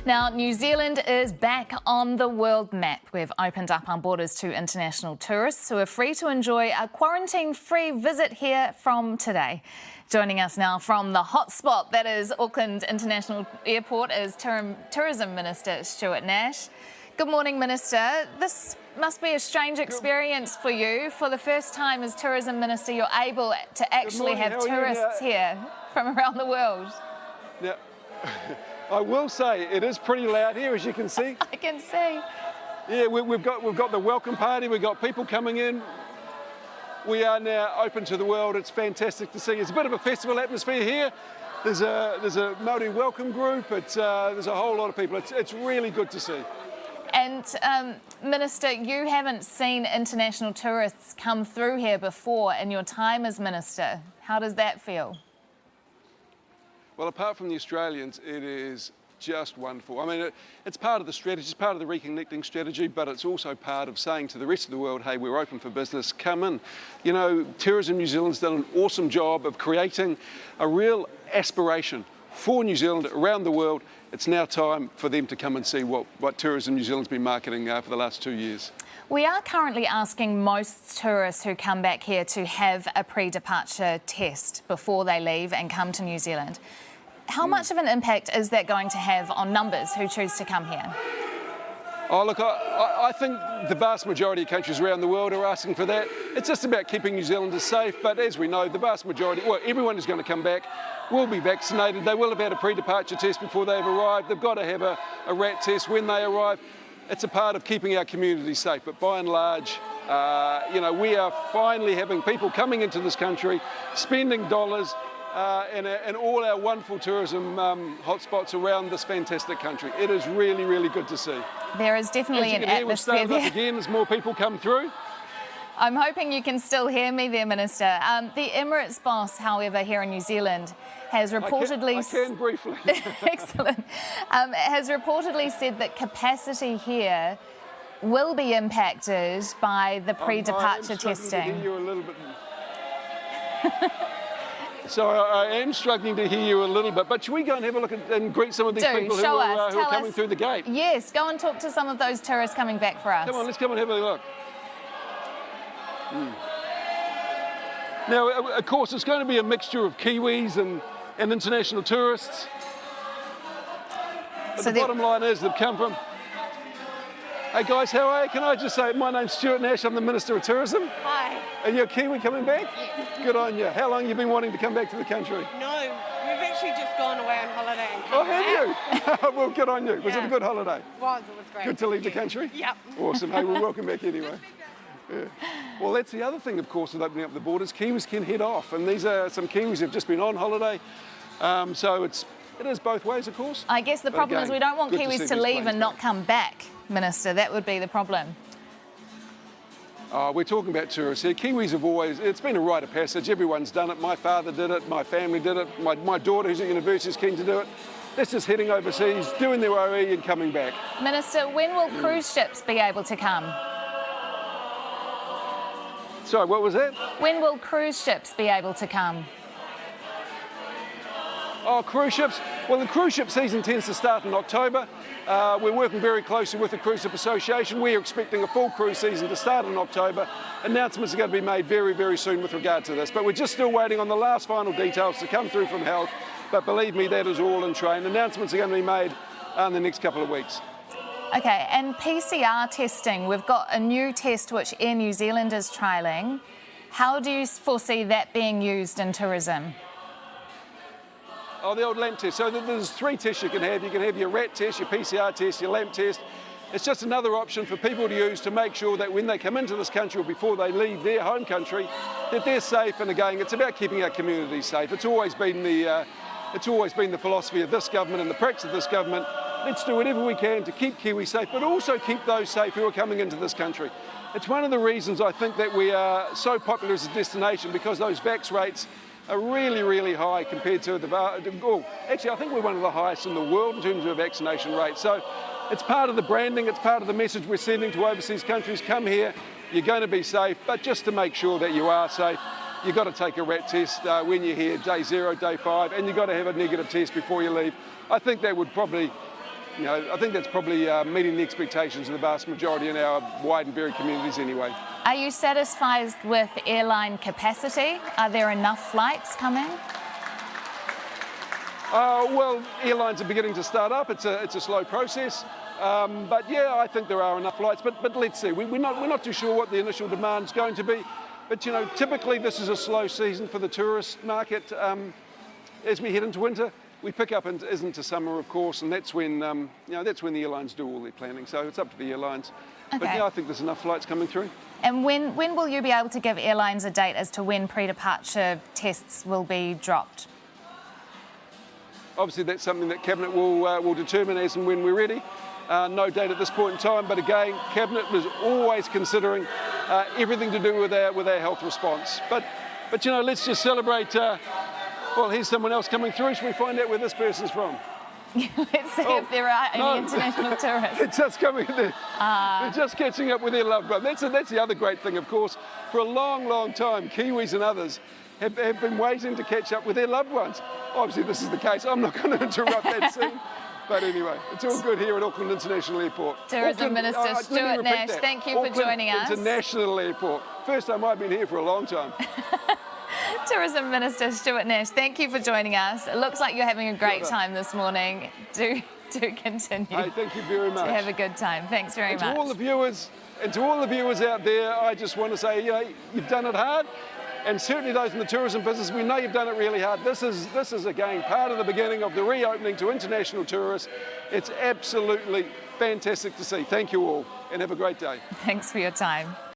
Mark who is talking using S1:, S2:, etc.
S1: Now, New Zealand is back on the world map. We've opened up our borders to international tourists who are free to enjoy a quarantine-free visit here from today. Joining us now from the hotspot that is Auckland International Airport is Tourism Minister Stuart Nash. Good morning, Minister. This must be a strange experience for you. For the first time as Tourism Minister, you're able to actually have tourists here from around the world.
S2: Yeah. I will say it is pretty loud here, as you can see.
S1: I can see.
S2: Yeah, we've got the welcome party. We've got people coming in. We are now open to the world. It's fantastic to see. It's a bit of a festival atmosphere here. There's a Māori welcome group. There's a whole lot of people. It's really good to see.
S1: And Minister, you haven't seen international tourists come through here before in your time as Minister. How does that feel?
S2: Well, apart from the Australians, it is just wonderful. I mean, it's part of the strategy, it's part of the reconnecting strategy, but it's also part of saying to the rest of the world, hey, we're open for business, come in. You know, Tourism New Zealand's done an awesome job of creating a real aspiration for New Zealand around the world. It's now time for them to come and see what Tourism New Zealand's been marketing for the last 2 years. We
S1: are currently asking most tourists who come back here to have a pre-departure test before they leave and come to New Zealand. How much of an impact is that going to have on numbers who choose to come here?
S2: Oh, look, I think the vast majority of countries around the world are asking for that. It's just about keeping New Zealanders safe, but as we know, the vast majority, well, everyone who's going to come back will be vaccinated. They will have had a pre-departure test before they've arrived. They've got to have a rat test when they arrive. It's a part of keeping our community safe, but by and large, you know, we are finally having people coming into this country, spending dollars, and all our wonderful tourism hotspots around this fantastic country. It is really, really good to see.
S1: There is definitely an atmosphere there.
S2: Again, as more people come through.
S1: I'm hoping you can still hear me there, Minister. The Emirates boss, however, here in New Zealand has reportedly...
S2: I can briefly.
S1: Excellent. Has reportedly said that capacity here will be impacted by the pre-departure testing.
S2: To hear you a little bit. So I am struggling to hear you a little bit, but should we go and have a look and greet some of these people who are coming through the gate?
S1: Yes, go and talk to some of those tourists coming back for us.
S2: Come on, let's come and have a look. Now, of course, it's going to be a mixture of Kiwis and international tourists. But so the bottom line is they've come from... Hey guys, how are you? Can I just say, my name's Stuart Nash, I'm the Minister of Tourism.
S3: Hi.
S2: Are you a Kiwi coming back?
S3: Yes.
S2: Good on you. How long have you been wanting to come back to the country?
S3: No, we've actually just gone away on holiday and come
S2: back. Have you? Well, good on you. Was it a good holiday?
S3: It was great.
S2: Good to leave the country?
S3: Yep.
S2: Awesome. Hey, well, welcome back anyway. Yeah. Well, that's the other thing, of course, with opening up the borders. Kiwis can head off, and these are some Kiwis who've just been on holiday. So it is both ways, of course.
S1: I guess the problem is we don't want Kiwis to leave and not come back, Minister. That would be the problem.
S2: We're talking about tourists here. Kiwis have always, it's been a rite of passage. Everyone's done it. My father did it. My family did it. My daughter, who's at university, is keen to do it. That's just heading overseas, doing their OE and coming back.
S1: Minister, when will cruise ships be able to come?
S2: Sorry, what was that?
S1: When will cruise ships be able to come?
S2: Oh, cruise ships. Well, the cruise ship season tends to start in October. We're working very closely with the Cruise Ship Association. We are expecting a full cruise season to start in October. Announcements are going to be made very, very soon with regard to this. But we're just still waiting on the last final details to come through from health. But believe me, that is all in train. Announcements are going to be made in the next couple of weeks.
S1: OK, and PCR testing. We've got a new test which Air New Zealand is trialling. How do you foresee that being used in tourism?
S2: Oh, the old LAMP test. So there's 3 tests you can have. You can have your rat test, your PCR test, your LAMP test. It's just another option for people to use to make sure that when they come into this country or before they leave their home country, that they're safe. And again, it's about keeping our communities safe. It's always been the philosophy of this government and the practice of this government. Let's do whatever we can to keep Kiwis safe, but also keep those safe who are coming into this country. It's one of the reasons I think that we are so popular as a destination, because those vax rates are really, really high compared to actually, I think we're one of the highest in the world in terms of vaccination rates. So it's part of the branding, it's part of the message we're sending to overseas countries. Come here, you're going to be safe, but just to make sure that you are safe, you've got to take a rat test when you're here, day 0, day 5, and you've got to have a negative test before you leave. I think that would probably you know, I think that's probably meeting the expectations of the vast majority in our wide and varied communities anyway.
S1: Are you satisfied with airline capacity? Are there enough flights coming?
S2: Well, airlines are beginning to start up. It's a slow process. But yeah, I think there are enough flights. But let's see. We're not too sure what the initial demand's going to be. But you know, typically this is a slow season for the tourist market. As we head into winter, we pick up into summer, of course, and that's when you know, that's when the airlines do all their planning. So it's up to the airlines.
S1: Okay.
S2: But yeah, I think there's enough flights coming through.
S1: And when will you be able to give airlines a date as to when pre-departure tests will be dropped?
S2: Obviously, that's something that Cabinet will determine as and when we're ready. No date at this point in time, but again, Cabinet is always considering everything to do with our health response. But you know, let's just celebrate. Well, here's someone else coming through. Shall we find out where this person's from?
S1: Let's see if there are any international tourists.
S2: They're just coming there. They're just catching up with their loved one. That's the other great thing, of course. For a long, long time, Kiwis and others have been waiting to catch up with their loved ones. Obviously, this is the case. I'm not going to interrupt that scene. But anyway, it's all good here at Auckland International Airport.
S1: Tourism Minister Stuart Nash, thank you for joining us.
S2: International Airport. First time I've been here for a long time.
S1: Tourism Minister Stuart Nash, thank you for joining us. It looks like you're having a great time this morning. Do continue.
S2: Hey, thank you very much.
S1: To have a good time. Thanks very much.
S2: To all the viewers out there, I just want to say, you know, you've done it hard. And certainly those in the tourism business, we know you've done it really hard. This is again part of the beginning of the reopening to international tourists. It's absolutely fantastic to see. Thank you all and have a great day.
S1: Thanks for your time.